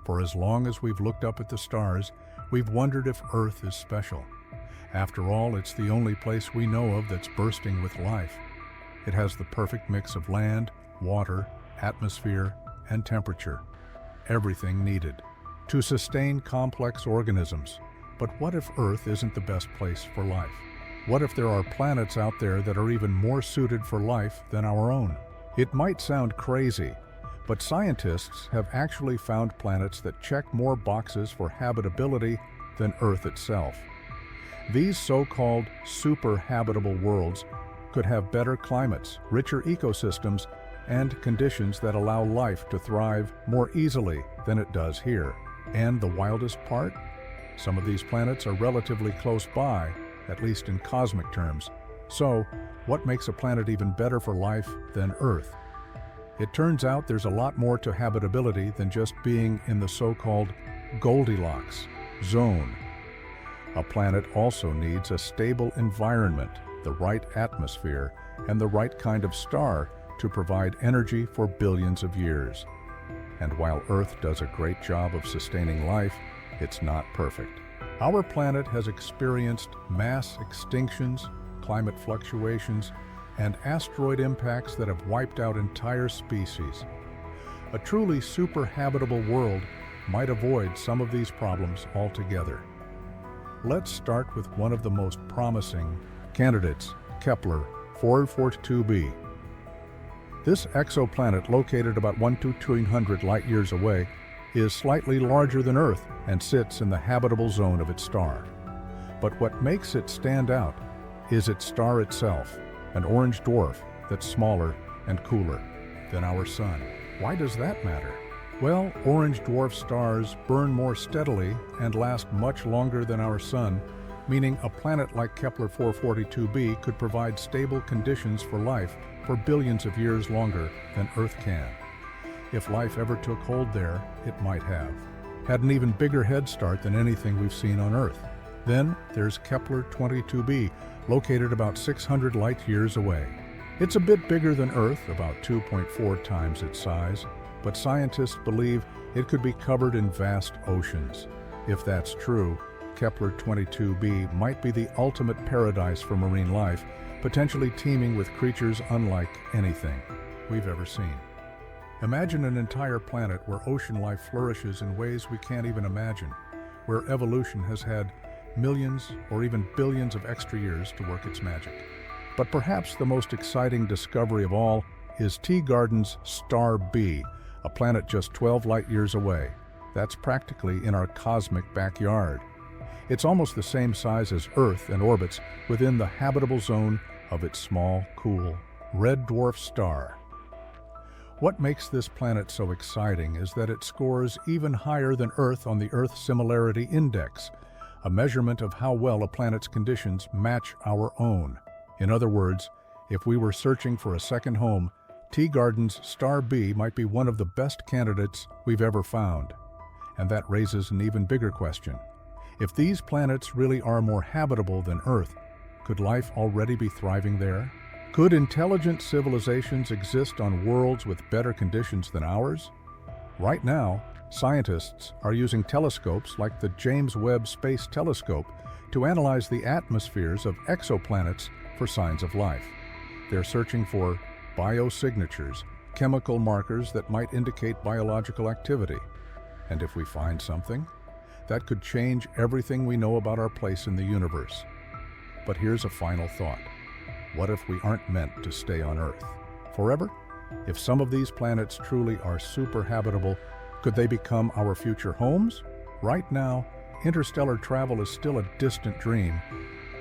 For as long as we've looked up at the stars, we've wondered if Earth is special. After all, it's the only place we know of that's bursting with life. It has the perfect mix of land, water, atmosphere, and temperature. Everything needed to sustain complex organisms. But what if Earth isn't the best place for life? What if there are planets out there that are even more suited for life than our own? It might sound crazy, but scientists have actually found planets that check more boxes for habitability than Earth itself. These so-called super-habitable worlds could have better climates, richer ecosystems, and conditions that allow life to thrive more easily than it does here. And the wildest part? Some of these planets are relatively close by, at least in cosmic terms. So, what makes a planet even better for life than Earth? It turns out there's a lot more to habitability than just being in the so-called Goldilocks zone. A planet also needs a stable environment, the right atmosphere, and the right kind of star to provide energy for billions of years. And while Earth does a great job of sustaining life, it's not perfect. Our planet has experienced mass extinctions, climate fluctuations, and asteroid impacts that have wiped out entire species. A truly super-habitable world might avoid some of these problems altogether. Let's start with one of the most promising candidates, Kepler 442b. This exoplanet, located about 1–200 light-years away, is slightly larger than Earth and sits in the habitable zone of its star. But what makes it stand out is its star itself, an orange dwarf that's smaller and cooler than our Sun. Why does that matter? Well, orange dwarf stars burn more steadily and last much longer than our Sun, meaning a planet like Kepler 442b could provide stable conditions for life for billions of years longer than Earth can. If life ever took hold there, it might have. Had an even bigger head start than anything we've seen on Earth. Then there's Kepler 22b, located about 600 light-years away. It's a bit bigger than Earth, about 2.4 times its size, but scientists believe it could be covered in vast oceans. If that's true, Kepler 22b might be the ultimate paradise for marine life, potentially teeming with creatures unlike anything we've ever seen. Imagine an entire planet where ocean life flourishes in ways we can't even imagine, where evolution has had millions or even billions of extra years to work its magic. But perhaps the most exciting discovery of all is Teegarden's Star B, a planet just 12 light-years away. That's practically in our cosmic backyard. It's almost the same size as Earth and orbits within the habitable zone of its small, cool, red dwarf star. What makes this planet so exciting is that it scores even higher than Earth on the Earth Similarity Index, a measurement of how well a planet's conditions match our own. In other words, if we were searching for a second home, Teegarden's Star B might be one of the best candidates we've ever found. And that raises an even bigger question. If these planets really are more habitable than Earth, could life already be thriving there? Could intelligent civilizations exist on worlds with better conditions than ours? Right now, scientists are using telescopes like the James Webb Space Telescope to analyze the atmospheres of exoplanets for signs of life. They're searching for biosignatures, chemical markers that might indicate biological activity. And if we find something, that could change everything we know about our place in the universe. But here's a final thought. What if we aren't meant to stay on Earth forever? If some of these planets truly are super habitable, could they become our future homes? Right now, interstellar travel is still a distant dream,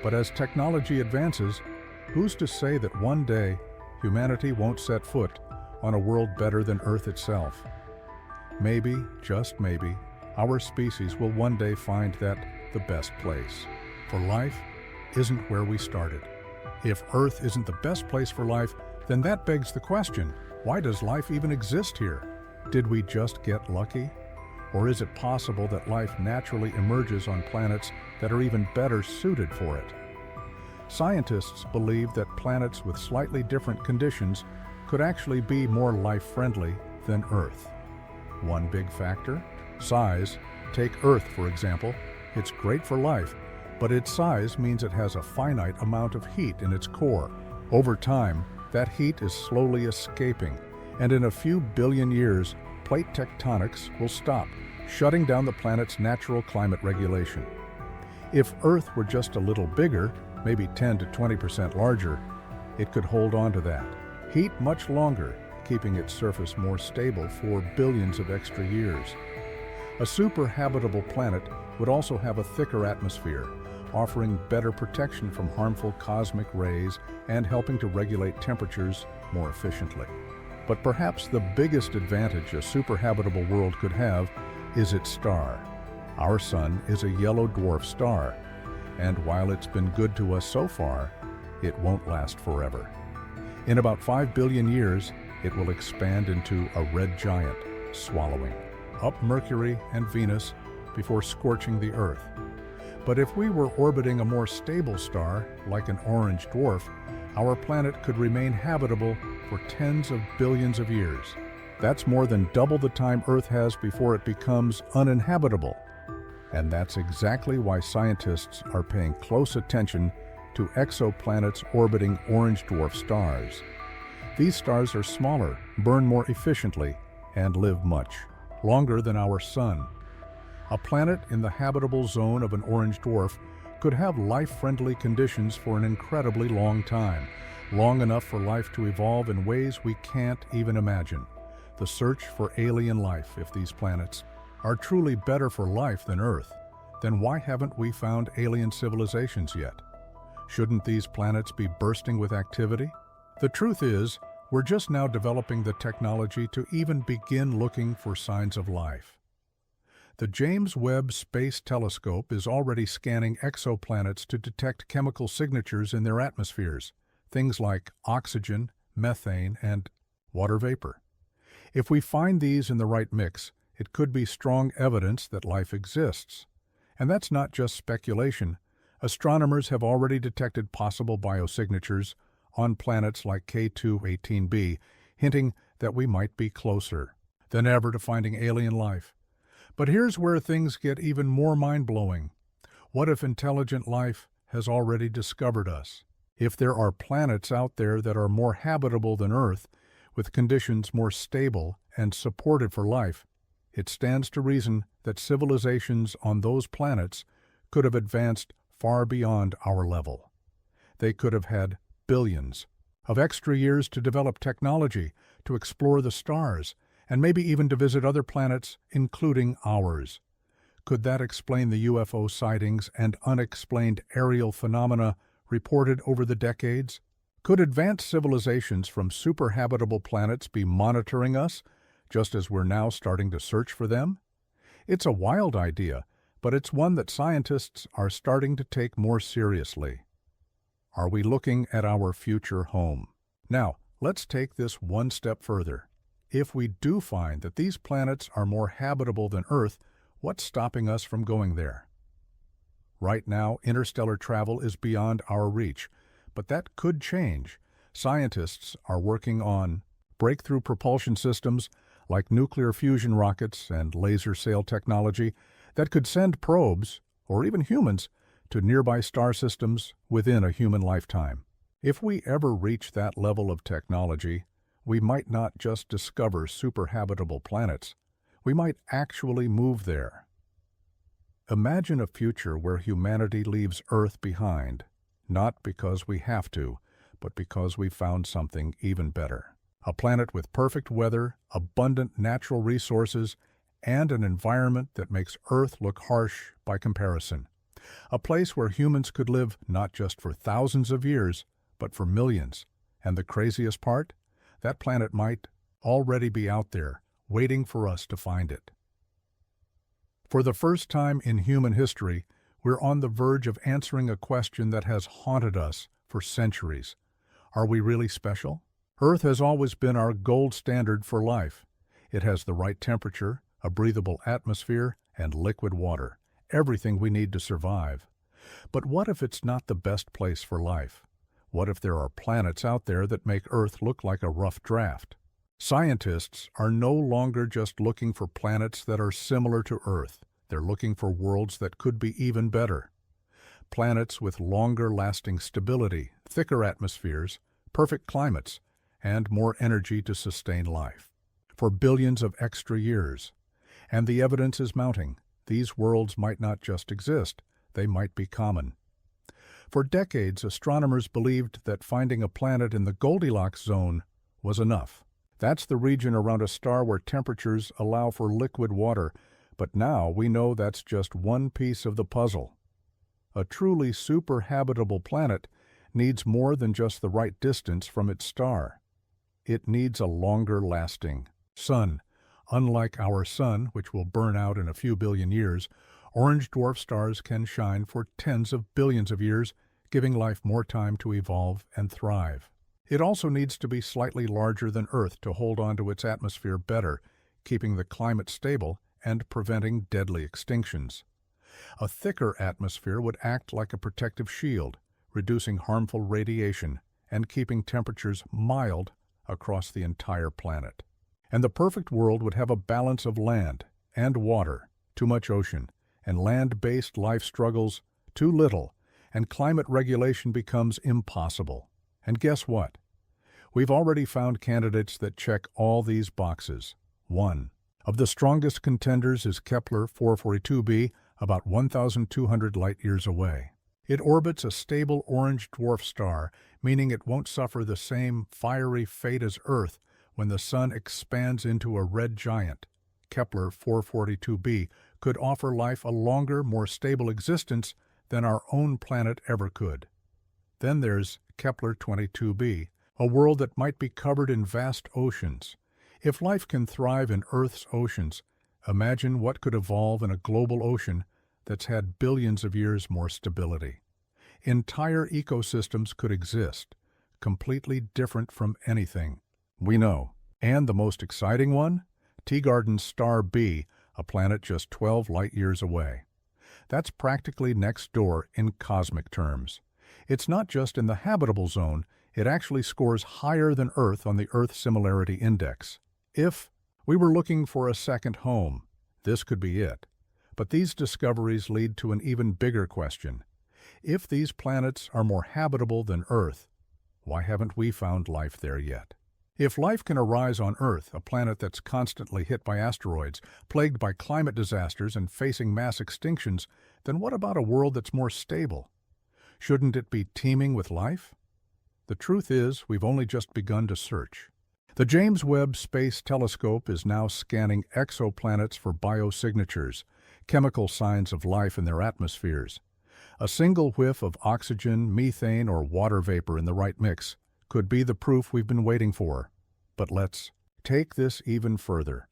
but as technology advances, who's to say that one day humanity won't set foot on a world better than Earth itself? Maybe, just maybe, our species will one day find that the best place for life isn't where we started. If Earth isn't the best place for life, then that begs the question, why does life even exist here? Did we just get lucky? Or is it possible that life naturally emerges on planets that are even better suited for it? Scientists believe that planets with slightly different conditions could actually be more life-friendly than Earth. One big factor? Size. Take Earth, for example. It's great for life, but its size means it has a finite amount of heat in its core. Over time, that heat is slowly escaping, and in a few billion years, plate tectonics will stop, shutting down the planet's natural climate regulation. If Earth were just a little bigger, maybe 10 to 20% larger, it could hold on to that heat much longer, keeping its surface more stable for billions of extra years. A super habitable planet would also have a thicker atmosphere, offering better protection from harmful cosmic rays and helping to regulate temperatures more efficiently. But perhaps the biggest advantage a super habitable world could have is its star. Our sun is a yellow dwarf star, and while it's been good to us so far, it won't last forever. In about 5 billion years, it will expand into a red giant, swallowing up Mercury and Venus before scorching the Earth. But if we were orbiting a more stable star, like an orange dwarf, our planet could remain habitable for tens of billions of years. That's more than double the time Earth has before it becomes uninhabitable. And that's exactly why scientists are paying close attention to exoplanets orbiting orange dwarf stars. These stars are smaller, burn more efficiently, and live much longer than our sun. A planet in the habitable zone of an orange dwarf could have life-friendly conditions for an incredibly long time, long enough for life to evolve in ways we can't even imagine. The search for alien life, if these planets are truly better for life than Earth, then why haven't we found alien civilizations yet? Shouldn't these planets be bursting with activity? The truth is, we're just now developing the technology to even begin looking for signs of life. The James Webb Space Telescope is already scanning exoplanets to detect chemical signatures in their atmospheres, things like oxygen, methane, and water vapor. If we find these in the right mix, it could be strong evidence that life exists. And that's not just speculation. Astronomers have already detected possible biosignatures on planets like K2-18b, hinting that we might be closer than ever to finding alien life. But here's where things get even more mind-blowing. What if intelligent life has already discovered us? If there are planets out there that are more habitable than Earth, with conditions more stable and supported for life, it stands to reason that civilizations on those planets could have advanced far beyond our level. They could have had billions of extra years to develop technology, to explore the stars, and maybe even to visit other planets, including ours. Could that explain the UFO sightings and unexplained aerial phenomena reported over the decades? Could advanced civilizations from super-habitable planets be monitoring us, just as we're now starting to search for them? It's a wild idea, but it's one that scientists are starting to take more seriously. Are we looking at our future home? Now, let's take this one step further. If we do find that these planets are more habitable than Earth, what's stopping us from going there? Right now, interstellar travel is beyond our reach, but that could change. Scientists are working on breakthrough propulsion systems like nuclear fusion rockets and laser sail technology that could send probes, or even humans, to nearby star systems within a human lifetime. If we ever reach that level of technology, we might not just discover super-habitable planets. We might actually move there. Imagine a future where humanity leaves Earth behind, not because we have to, but because we found something even better. A planet with perfect weather, abundant natural resources, and an environment that makes Earth look harsh by comparison. A place where humans could live not just for thousands of years, but for millions. And the craziest part? That planet might already be out there, waiting for us to find it. For the first time in human history, we're on the verge of answering a question that has haunted us for centuries. Are we really special? Earth has always been our gold standard for life. It has the right temperature, a breathable atmosphere, and liquid water, everything we need to survive. But what if it's not the best place for life? What if there are planets out there that make Earth look like a rough draft? Scientists are no longer just looking for planets that are similar to Earth. They're looking for worlds that could be even better. Planets with longer-lasting stability, thicker atmospheres, perfect climates, and more energy to sustain life for billions of extra years. And the evidence is mounting. These worlds might not just exist, they might be common. For decades, astronomers believed that finding a planet in the Goldilocks zone was enough. That's the region around a star where temperatures allow for liquid water, but now we know that's just one piece of the puzzle. A truly super-habitable planet needs more than just the right distance from its star. It needs a longer-lasting sun. Unlike our sun, which will burn out in a few billion years, orange dwarf stars can shine for tens of billions of years, giving life more time to evolve and thrive. It also needs to be slightly larger than Earth to hold onto its atmosphere better, keeping the climate stable and preventing deadly extinctions. A thicker atmosphere would act like a protective shield, reducing harmful radiation and keeping temperatures mild across the entire planet. And the perfect world would have a balance of land and water, too much ocean, and land-based life struggles, too little, and climate regulation becomes impossible. And guess what? We've already found candidates that check all these boxes. One of the strongest contenders is Kepler 442b, about 1,200 light-years away. It orbits a stable orange dwarf star, meaning it won't suffer the same fiery fate as Earth when the Sun expands into a red giant. Kepler 442b could offer life a longer, more stable existence than our own planet ever could. Then there's Kepler 22b, a world that might be covered in vast oceans. If life can thrive in Earth's oceans, imagine what could evolve in a global ocean that's had billions of years more stability. Entire ecosystems could exist, completely different from anything we know. And the most exciting one? Teegarden's star B, a planet just 12 light-years away. That's practically next door in cosmic terms. It's not just in the habitable zone, it actually scores higher than Earth on the Earth Similarity Index. If we were looking for a second home, this could be it. But these discoveries lead to an even bigger question. If these planets are more habitable than Earth, why haven't we found life there yet? If life can arise on Earth, a planet that's constantly hit by asteroids, plagued by climate disasters and facing mass extinctions, then what about a world that's more stable? Shouldn't it be teeming with life? The truth is, we've only just begun to search. The James Webb Space Telescope is now scanning exoplanets for biosignatures, chemical signs of life in their atmospheres. A single whiff of oxygen, methane, or water vapor in the right mix could be the proof we've been waiting for. But let's take this even further.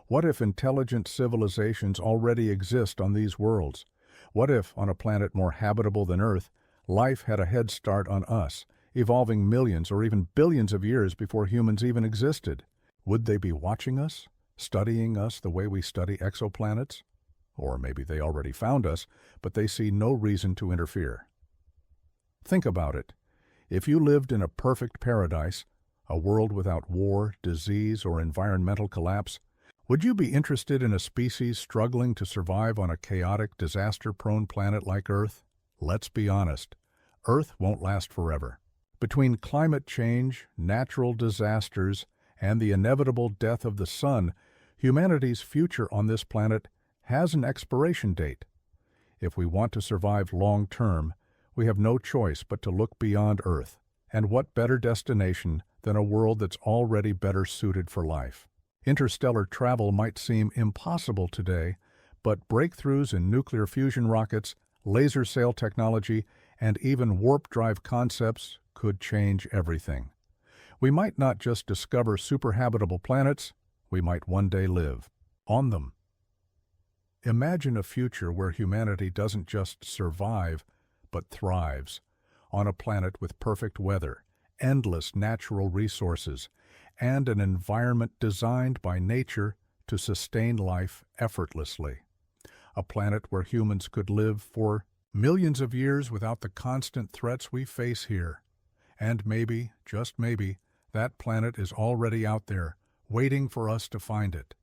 What if intelligent civilizations already exist on these worlds? What if, on a planet more habitable than Earth, life had a head start on us, evolving millions or even billions of years before humans even existed? Would they be watching us, studying us the way we study exoplanets? Or maybe they already found us, but they see no reason to interfere. Think about it. If you lived in a perfect paradise, a world without war, disease, or environmental collapse, would you be interested in a species struggling to survive on a chaotic, disaster-prone planet like Earth? Let's be honest, Earth won't last forever. Between climate change, natural disasters, and the inevitable death of the Sun, humanity's future on this planet has an expiration date. If we want to survive long-term, we have no choice but to look beyond Earth. And what better destination than a world that's already better suited for life? Interstellar travel might seem impossible today, but breakthroughs in nuclear fusion rockets, laser sail technology, and even warp drive concepts could change everything. We might not just discover superhabitable planets, we might one day live on them. Imagine a future where humanity doesn't just survive, but thrives, on a planet with perfect weather, endless natural resources, and an environment designed by nature to sustain life effortlessly. A planet where humans could live for millions of years without the constant threats we face here. And maybe, just maybe, that planet is already out there, waiting for us to find it.